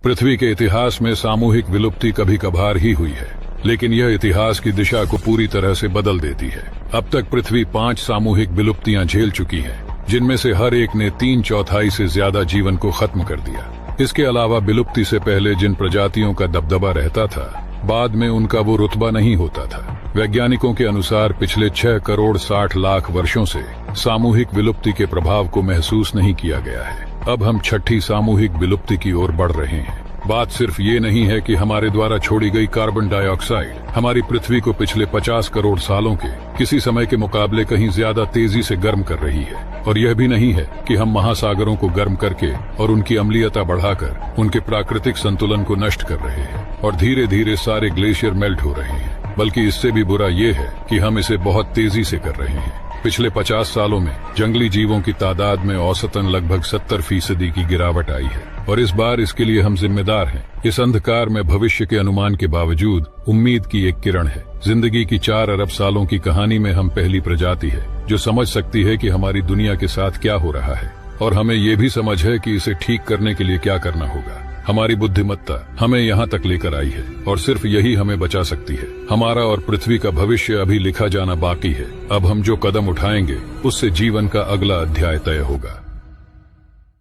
पृथ्वी के इतिहास में सामूहिक विलुप्ति कभी कभार ही हुई है, लेकिन यह इतिहास की दिशा को पूरी तरह से बदल देती है। अब तक पृथ्वी 5 सामूहिक विलुप्तियां झेल चुकी है, जिनमें से हर एक ने 3/4 से ज्यादा जीवन को खत्म कर दिया। इसके अलावा विलुप्ति से पहले जिन प्रजातियों का दबदबा रहता था, बाद में उनका वो रुतबा नहीं होता था। वैज्ञानिकों के अनुसार पिछले 6 करोड़ 60 लाख वर्षों से सामूहिक विलुप्ति के प्रभाव को महसूस नहीं किया गया है। अब हम 6ठी सामूहिक विलुप्ति की ओर बढ़ रहे हैं। बात सिर्फ ये नहीं है कि हमारे द्वारा छोड़ी गई कार्बन डाइऑक्साइड हमारी पृथ्वी को पिछले 50 करोड़ सालों के किसी समय के मुकाबले कहीं ज्यादा तेजी से गर्म कर रही है, और यह भी नहीं है कि हम महासागरों को गर्म करके और उनकी अम्लीयता बढ़ाकर उनके प्राकृतिक संतुलन को नष्ट कर रहे हैं और धीरे धीरे सारे ग्लेशियर मेल्ट हो रहे हैं, बल्कि इससे भी बुरा ये है कि हम इसे बहुत तेजी से कर रहे हैं। पिछले 50 सालों में जंगली जीवों की तादाद में औसतन लगभग 70% की गिरावट आई है, और इस बार इसके लिए हम जिम्मेदार हैं। इस अंधकार में भविष्य के अनुमान के बावजूद उम्मीद की एक किरण है। जिंदगी की 4 अरब सालों की कहानी में हम पहली प्रजाति है जो समझ सकती है कि हमारी दुनिया के साथ क्या हो रहा है, और हमें ये भी समझ है कि इसे ठीक करने के लिए क्या करना होगा। हमारी बुद्धिमत्ता हमें यहाँ तक लेकर आई है, और सिर्फ यही हमें बचा सकती है। हमारा और पृथ्वी का भविष्य अभी लिखा जाना बाकी है। अब हम जो कदम उठाएंगे उससे जीवन का अगला अध्याय तय होगा।